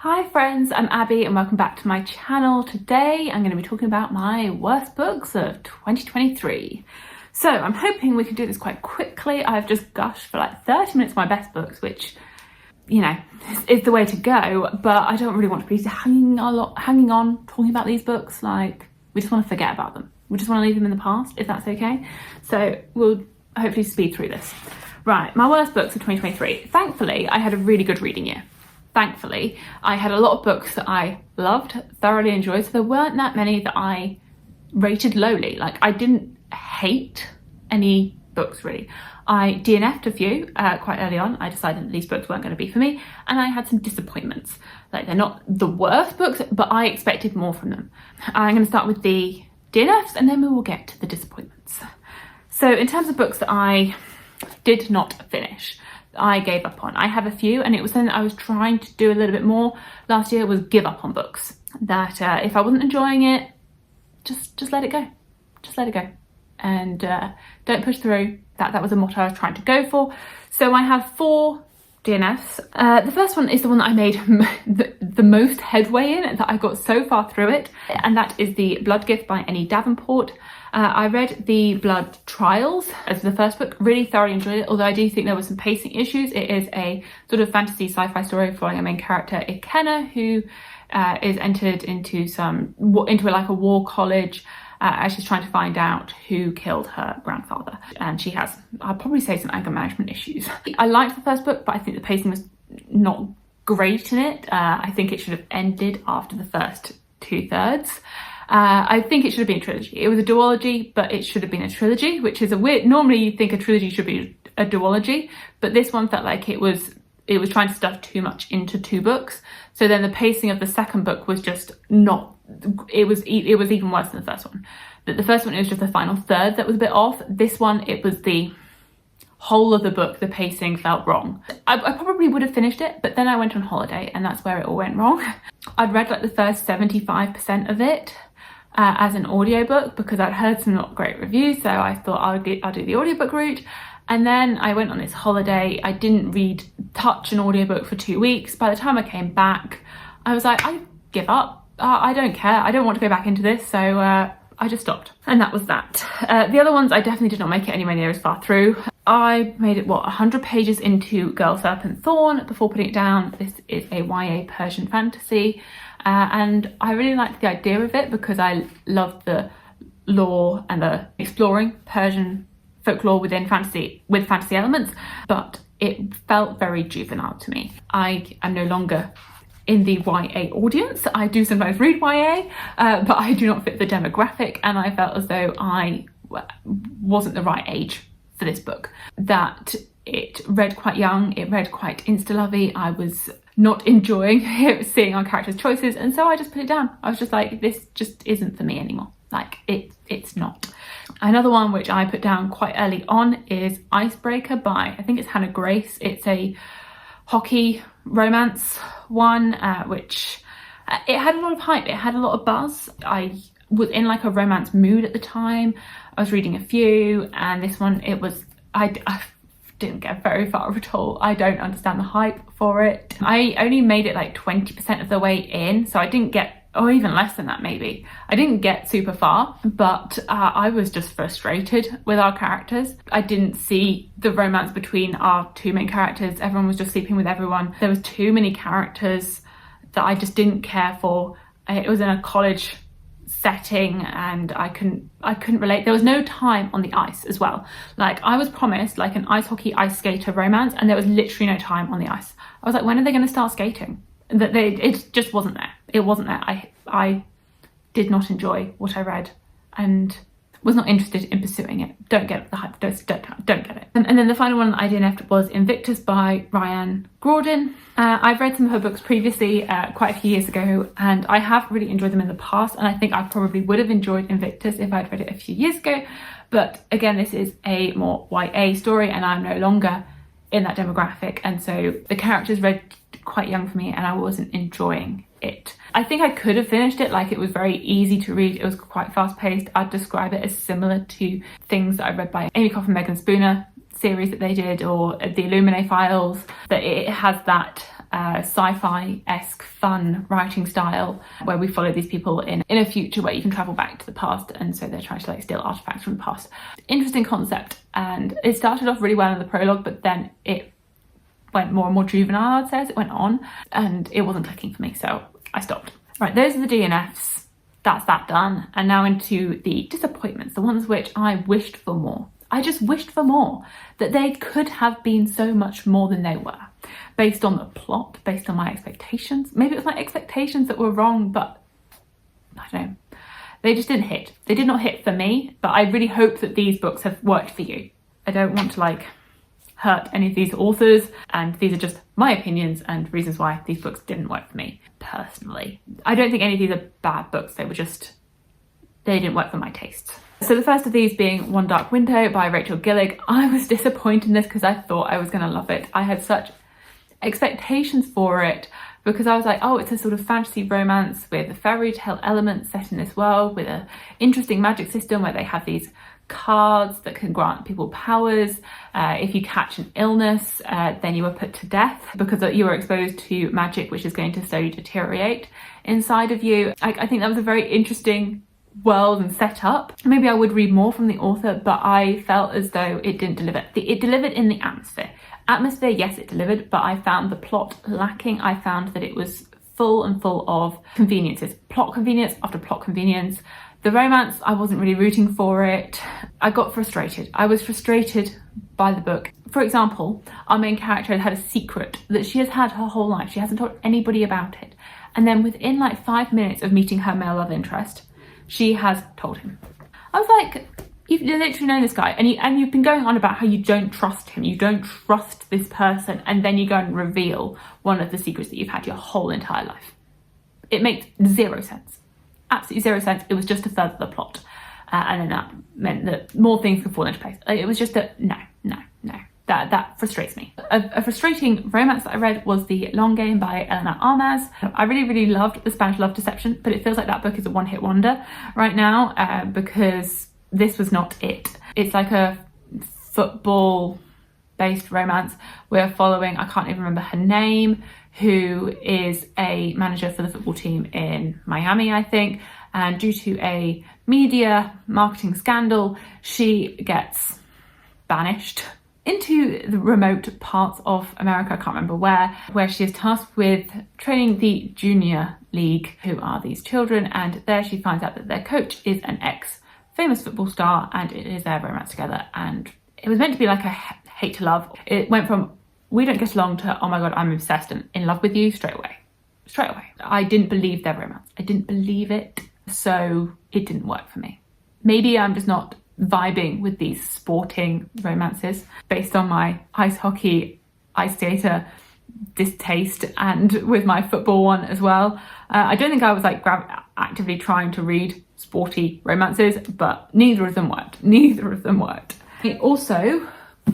Hi friends, I'm Abby and welcome back to my channel. Today I'm going to be talking about my worst books of 2023. So I'm hoping we can do this quite quickly. I've just gushed for like 30 minutes of my best books, which, you know, is the way to go, but I don't really want to be hanging on talking about these books. Like, we just want to forget about them. We just want to leave them in the past, if that's okay. So we'll hopefully speed through this. Right, my worst books of 2023. Thankfully, I had a really good reading year. Thankfully, I had a lot of books that I loved, thoroughly enjoyed, so there weren't that many that I rated lowly. Like, I didn't hate any books, really. I DNF'd a few quite early on. I decided that these books weren't going to be for me, and I had some disappointments. Like, they're not the worst books, but I expected more from them. I'm going to start with the DNFs, and then we will get to the disappointments. So, in terms of books that I did not finish, I gave up on. I have a few, and it was something that I was trying to do a little bit more last year, was give up on books. That if I wasn't enjoying it, just let it go. Just let it go. And don't push through. That was a motto I was trying to go for. So I have 4 DNFs. The first one is the one that I made the most headway in, that I got so far through it, and that is The Blood Gift by Annie Davenport. I read The Blood Trials as the first book, really thoroughly enjoyed it, although I do think there were some pacing issues. It is a sort of fantasy sci-fi story following a main character, Ikenna, who is entered into like a war college as she's trying to find out who killed her grandfather. And she has, I'll probably say, some anger management issues. I liked the first book, but I think the pacing was not great in it. I think it should have ended after the first 2/3. I think it should have been a trilogy. It was a duology, but it should have been a trilogy, which is a weird... Normally you think a trilogy should be a duology, but this one felt like it was trying to stuff too much into 2 books. So then the pacing of the second book was just not... It was even worse than the first one. The first one, it was just the final third that was a bit off. This one, it was the whole of the book. The pacing felt wrong. I probably would have finished it, but then I went on holiday, and that's where it all went wrong. I'd read like the first 75% of it as an audiobook because I'd heard some not great reviews, so I thought I'll do the audiobook route. And then I went on this holiday. I didn't touch an audiobook for 2 weeks. By the time I came back, I was like, I give up. I don't care. I don't want to go back into this, so I just stopped. And that was that. The other ones, I definitely did not make it anywhere near as far through. I made it, 100 pages into Girl, Serpent, Thorn before putting it down. This is a YA Persian fantasy. And I really liked the idea of it because I loved the lore and the exploring Persian folklore within fantasy, with fantasy elements, but it felt very juvenile to me. I am no longer in the YA audience. I do sometimes read YA, but I do not fit the demographic, and I felt as though I wasn't the right age for this book. That it read quite young, it read quite insta-lovey. I was not enjoying seeing our characters' choices, and so I just put it down. I was just like, this just isn't for me anymore. Like, it's not. Another one which I put down quite early on is Icebreaker by, I think it's Hannah Grace. It's a hockey romance one, which it had a lot of hype, it had a lot of buzz. I was in like a romance mood at the time. I was reading a few, and this one, I didn't get very far at all. I don't understand the hype for it. I only made it like 20% of the way in, so I didn't get, or even less than that maybe. I didn't get super far, but I was just frustrated with our characters. I didn't see the romance between our 2 main characters. Everyone was just sleeping with everyone. There was too many characters that I just didn't care for. It was in a college setting, and I couldn't relate. There was no time on the ice as well. Like, I was promised like an ice hockey, ice skater romance, and there was literally no time on the ice. I was like, when are they going to start skating? It just wasn't there. It wasn't there. I did not enjoy what I read and was not interested in pursuing it. Don't get the hype. Don't get it. And then the final one I DNF'd was Invictus by Ryan Gordon. I've read some of her books previously, quite a few years ago, and I have really enjoyed them in the past, and I think I probably would have enjoyed Invictus if I'd read it a few years ago. But again, this is a more YA story, and I'm no longer in that demographic, and so the characters read quite young for me, and I wasn't enjoying it. I think I could have finished it. Like, it was very easy to read. It was quite fast paced. I'd describe it as similar to things that I read by Amy Coffin, Megan Spooner series that they did, or the Illuminae Files, that it has that sci-fi-esque fun writing style where we follow these people in a future where you can travel back to the past, and so they're trying to like steal artifacts from the past. Interesting concept, and it started off really well in the prologue, but then it went more and more juvenile, I'd say, as it went on, and it wasn't clicking for me, so I stopped. Right, those are the DNFs. That's that done. And now into the disappointments, the ones which I wished for more. I just wished for more, that they could have been so much more than they were, based on the plot, based on my expectations. Maybe it was my expectations that were wrong, but I don't know. They just didn't hit. They did not hit for me, but I really hope that these books have worked for you. I don't want to like hurt any of these authors, and these are just my opinions and reasons why these books didn't work for me personally. I don't think any of these are bad books, they didn't work for my tastes. So the first of these being One Dark Window by Rachel Gillig. I was disappointed in this because I thought I was going to love it. I had such expectations for it because I was like, oh, it's a sort of fantasy romance with a fairy tale element set in this world with an interesting magic system where they have these cards that can grant people powers. If you catch an illness, then you are put to death because you are exposed to magic which is going to slowly deteriorate inside of you. I think that was a very interesting world and setup. Maybe I would read more from the author, but I felt as though it didn't deliver. It delivered in the atmosphere. Atmosphere, yes, it delivered, but I found the plot lacking. I found that it was full of conveniences. Plot convenience after plot convenience. The romance, I wasn't really rooting for it. I got frustrated. I was frustrated by the book. For example, our main character had a secret that she has had her whole life. She hasn't told anybody about it. And then within like 5 minutes of meeting her male love interest, she has told him. I was like, you've literally known this guy and you've been going on about how you don't trust him. You don't trust this person. And then you go and reveal one of the secrets that you've had your whole entire life. It makes zero sense. Absolutely zero sense. It was just to further the plot, and then that meant that more things could fall into place. It was just no. That frustrates me. A frustrating romance that I read was The Long Game by Elena Armas. I really loved The Spanish Love Deception, but it feels like that book is a one-hit wonder right now because this was not it. It's like a football-based romance. We're following, I can't even remember her name, who is a manager for the football team in Miami, I think. And due to a media marketing scandal, she gets banished into the remote parts of America, I can't remember where she is tasked with training the junior league, who are these children. And there she finds out that their coach is an ex-famous football star, and it is their romance together. And it was meant to be like a hate to love. It went from we don't get along to, oh my God, I'm obsessed and in love with you straight away. I didn't believe their romance. I didn't believe it. So it didn't work for me. Maybe I'm just not vibing with these sporting romances based on my ice hockey, ice skater distaste and with my football one as well. I don't think I was like actively trying to read sporty romances, but neither of them worked. I also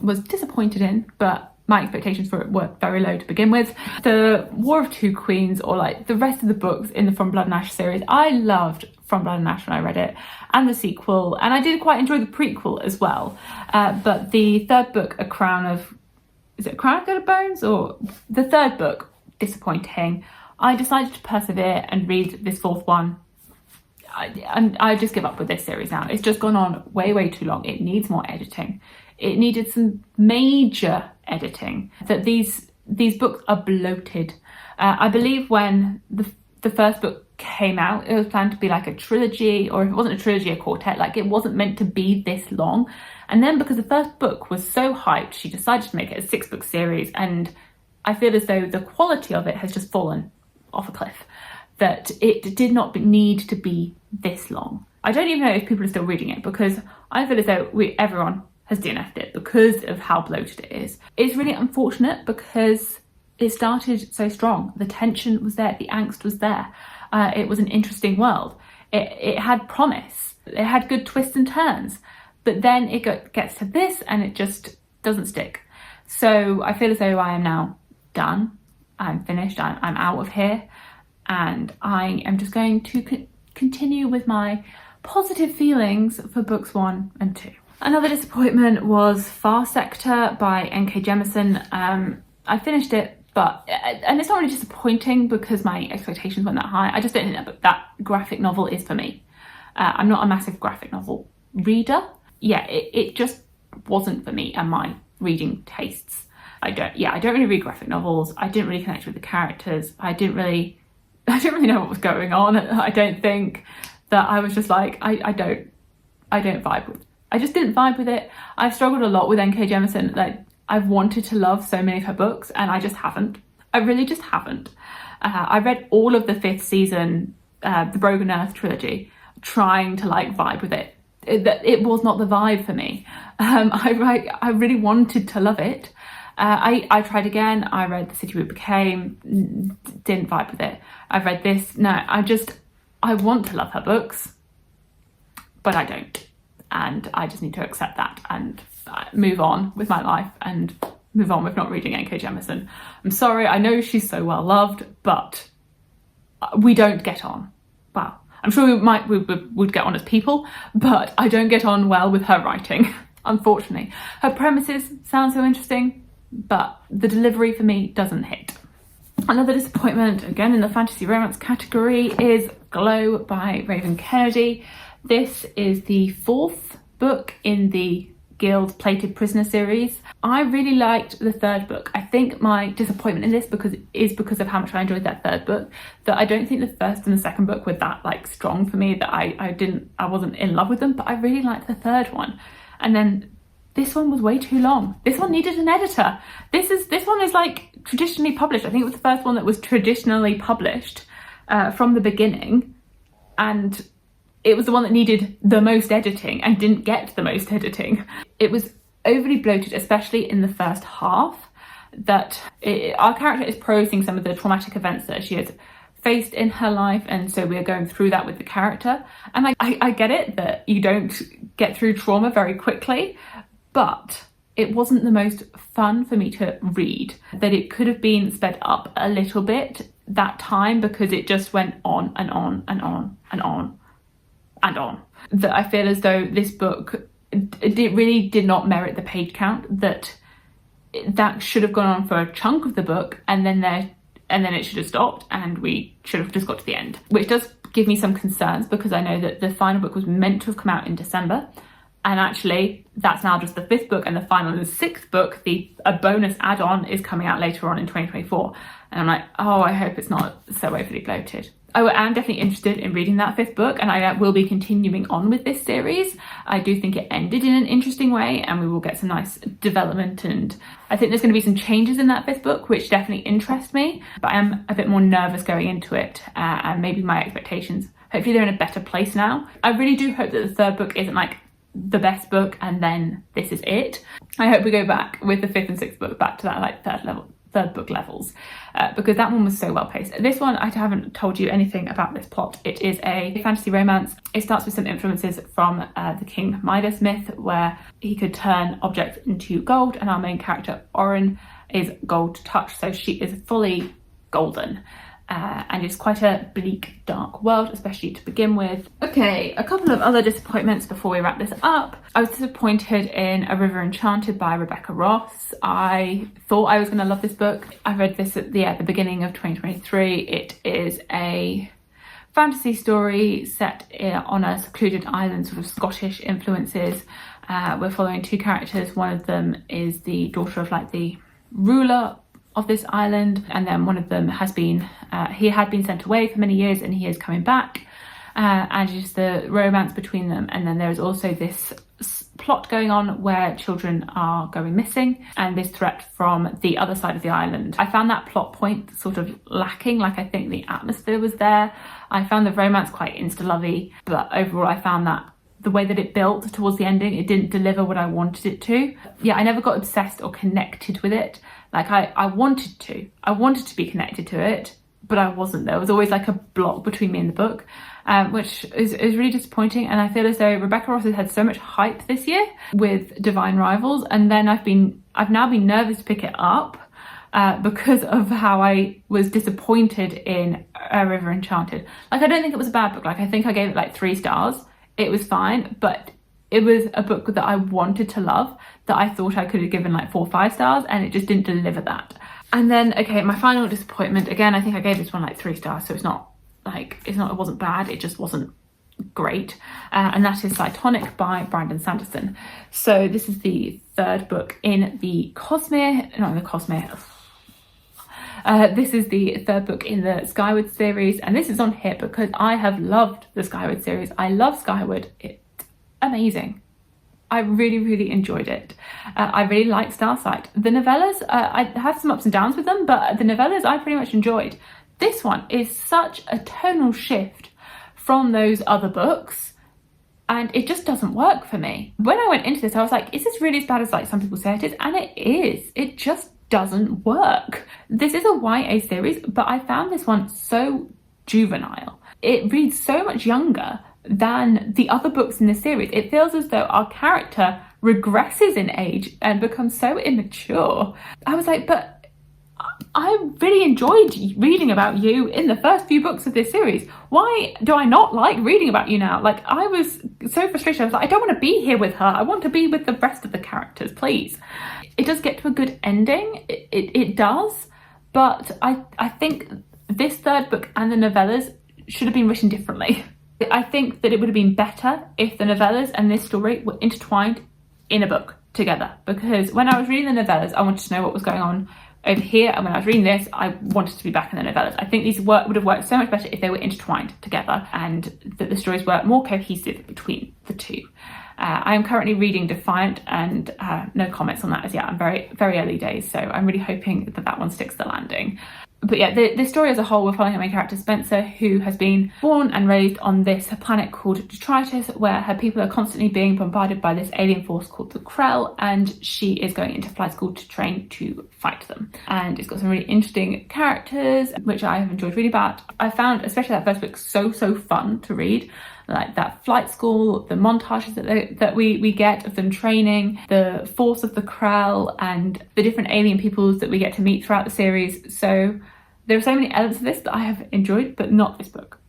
was disappointed in, but my expectations for it were very low to begin with. The War of Two Queens, or like the rest of the books in the From Blood and Ash series, I loved From Blood and Ash when I read it, and the sequel, and I did quite enjoy the prequel as well. But the third book, A Crown of Good Bones, or the third book, disappointing. I decided to persevere and read this fourth one. I just give up with this series now. It's just gone on way too long. It needs more editing. It needed some major editing. That these books are bloated. I believe when the first book came out, it was planned to be like a trilogy, or if it wasn't a trilogy, a quartet. Like it wasn't meant to be this long. And then because the first book was so hyped, she decided to make it a 6-book series. And I feel as though the quality of it has just fallen off a cliff. That it did not need to be this long. I don't even know if people are still reading it because I feel as though everyone has DNF'd it because of how bloated it is. It's really unfortunate because it started so strong. The tension was there, the angst was there. It was an interesting world. It had promise. It had good twists and turns. But then it gets to this and it just doesn't stick. So I feel as though I am now done. I'm finished. I'm out of here. And I am just going to continue with my positive feelings for books 1 and 2. Another disappointment was Far Sector by N.K. Jemisin. I finished it But, and it's not really disappointing because my expectations weren't that high. I just don't think that graphic novel is for me. I'm not a massive graphic novel reader. Yeah, it just wasn't for me and my reading tastes. I don't really read graphic novels. I didn't really connect with the characters. I didn't really know what was going on. I don't think that I was just like, I don't vibe with. I just didn't vibe with it. I've struggled a lot with N.K. Jemisin. Like, I've wanted to love so many of her books and I just haven't. I really just haven't. I read all of the 5th season, the Broken Earth trilogy, trying to like vibe with it. It was not the vibe for me. I really wanted to love it. I tried again. I read The City We Became, didn't vibe with it. I've read this. No, I want to love her books, but I don't. And I just need to accept that and move on with my life and move on with not reading N.K. Jemisin. I'm sorry, I know she's so well loved, but we don't get on. Well, I'm sure we would get on as people, but I don't get on well with her writing, unfortunately. Her premises sound so interesting, but the delivery for me doesn't hit. Another disappointment, again in the fantasy romance category, is Glow by Raven Kennedy. This is the 4th book in the Guild Plated Prisoner series. I really liked the 3rd book. I think my disappointment in this is because of how much I enjoyed that 3rd book, that I don't think the 1st and the 2nd book were that like strong for me, that I wasn't in love with them, but I really liked the 3rd one. And then this one was way too long. This one needed an editor. This one is like traditionally published. I think it was the first one that was traditionally published from the beginning, and it was the one that needed the most editing and didn't get the most editing. It was overly bloated, especially in the first half, that our character is processing some of the traumatic events that she has faced in her life, and so we're going through that with the character. And I get it that you don't get through trauma very quickly, but it wasn't the most fun for me to read, that it could have been sped up a little bit that time, because it just went on and on and on and on and on. That I feel as though this book, it really did not merit the page count, that should have gone on for a chunk of the book, and then it should have stopped and we should have just got to the end, which does give me some concerns, because I know that the final book was meant to have come out in December, and actually that's now just the 5th book, and the final and the 6th book, a bonus add-on, is coming out later on in 2024, and I'm like, oh, I hope it's not so overly bloated. I am definitely interested in reading that 5th book, and I will be continuing on with this series. I do think it ended in an interesting way, and we will get some nice development, and I think there's going to be some changes in that 5th book which definitely interest me, but I am a bit more nervous going into it, and maybe my expectations, hopefully they're in a better place now. I really do hope that the 3rd book isn't like the best book and then this is it. I hope we go back with the 5th and 6th book back to that like 3rd book levels, because that one was so well paced. This one, I haven't told you anything about this plot. It is a fantasy romance. It starts with some influences from the King Midas myth, where he could turn objects into gold, and our main character Oren is gold touch, so she is fully golden. And it's quite a bleak, dark world, especially to begin with. Okay, a couple of other disappointments before we wrap this up. I was disappointed in A River Enchanted by Rebecca Ross. I thought I was going to love this book. I read this at the beginning of 2023. It is a fantasy story set on a secluded island, sort of Scottish influences. We're following 2 characters. One of them is the daughter of like the ruler of this island, and then one of them has been he had been sent away for many years, and he is coming back, and just the romance between them. And then there's also this plot going on where children are going missing, and this threat from the other side of the island. I found that plot point sort of lacking. Like, I think the atmosphere was there. I found the romance quite insta-lovey, but overall I found that the way that it built towards the ending, it didn't deliver what I wanted it to. Yeah, I never got obsessed or connected with it. Like, I wanted to be connected to it, but I wasn't. There was always like a block between me and the book, which is really disappointing. And I feel as though Rebecca Ross has had so much hype this year with Divine Rivals, and then I've now been nervous to pick it up because of how I was disappointed in A River Enchanted. Like, I don't think it was a bad book. Like, I think I gave it like 3 stars. It was fine, but it was a book that I wanted to love, that I thought I could have given like 4 or 5 stars, and it just didn't deliver that. And then, okay, my final disappointment, again, I think I gave this one like 3 stars, so it wasn't bad, it just wasn't great, and that is Cytonic by Brandon Sanderson. So this is the 3rd book in the this is the 3rd book in the Skyward series, and this is on here because I have loved the Skyward series. I love Skyward, it's amazing. I really enjoyed it. I really liked Starsight. The novellas, I have some ups and downs with them, but the novellas I pretty much enjoyed. This one is such a tonal shift from those other books, and it just doesn't work for me. When I went into this, I was like, is this really as bad as like some people say it is? And it is. It just doesn't work. This is a YA series, but I found this one so juvenile. It reads so much younger than the other books in the series. It feels as though our character regresses in age and becomes so immature. I was like, but I really enjoyed reading about you in the first few books of this series. Why do I not like reading about you now? Like, I was so frustrated. I was like, I don't want to be here with her. I want to be with the rest of the characters, please. It does get to a good ending. It does. But I think this 3rd book and the novellas should have been written differently. I think that it would have been better if the novellas and this story were intertwined in a book together. Because when I was reading the novellas, I wanted to know what was going on over here, and when I was reading this, I wanted to be back in the novellas. I think these would have worked so much better if they were intertwined together and that the stories were more cohesive between the two. I am currently reading Defiant, and no comments on that as yet. I'm very early days, so I'm really hoping that that one sticks the landing. But yeah, the story as a whole, we're following our main character Spencer, who has been born and raised on this planet called Detritus, where her people are constantly being bombarded by this alien force called the Krell, and she is going into flight school to train to fight them. And it's got some really interesting characters, which I have enjoyed reading about. I found, especially that first book, so fun to read. Like that flight school, the montages that we get of them training, the force of the Krell, and the different alien peoples that we get to meet throughout the series. So there are so many elements of this that I have enjoyed, but not this book.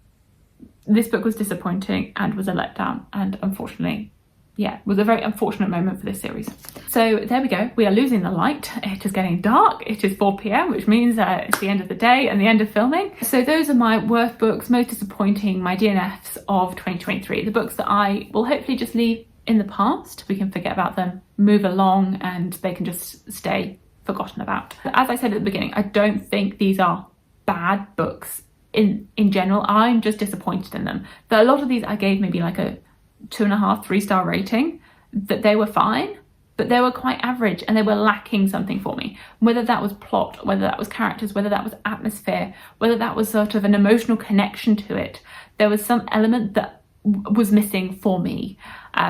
This book was disappointing and was a letdown, and unfortunately, yeah, was a very unfortunate moment for this series. So there we go, we are losing the light. It is getting dark. It is 4 p.m, which means it's the end of the day and the end of filming. So those are my worst books, most disappointing, my DNFs of 2023. The books that I will hopefully just leave in the past. We can forget about them, move along, and they can just stay forgotten about. As I said at the beginning, I don't think these are bad books in general. I'm just disappointed in them. But a lot of these I gave maybe like a 2.5, 3-star rating, that they were fine, but they were quite average and they were lacking something for me. Whether that was plot, whether that was characters, whether that was atmosphere, whether that was sort of an emotional connection to it, there was some element that was missing for me,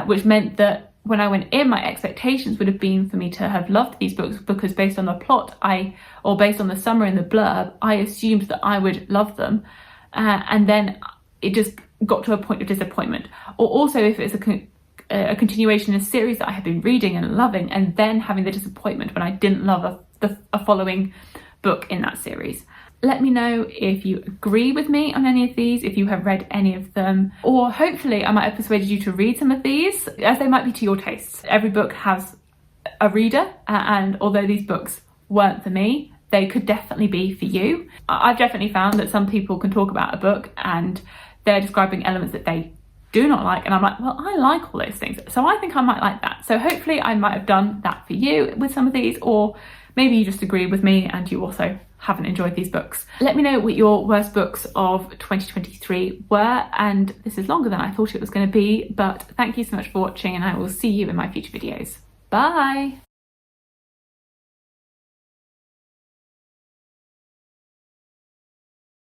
which meant that when I went in, my expectations would have been for me to have loved these books, because based on the plot, or based on the summary and the blurb, I assumed that I would love them. And then it just got to a point of disappointment. Or also if it's a continuation in a series that I had been reading and loving, and then having the disappointment when I didn't love a following book in that series. Let me know if you agree with me on any of these, if you have read any of them, or hopefully I might have persuaded you to read some of these, as they might be to your tastes. Every book has a reader, and although these books weren't for me, they could definitely be for you. I've definitely found that some people can talk about a book and they're describing elements that they do not like, and I'm like, well, I like all those things, so I think I might like that. So hopefully I might have done that for you with some of these, or maybe you just agree with me and you also haven't enjoyed these books. Let me know what your worst books of 2023 were, and this is longer than I thought it was going to be, but thank you so much for watching, and I will see you in my future videos. Bye!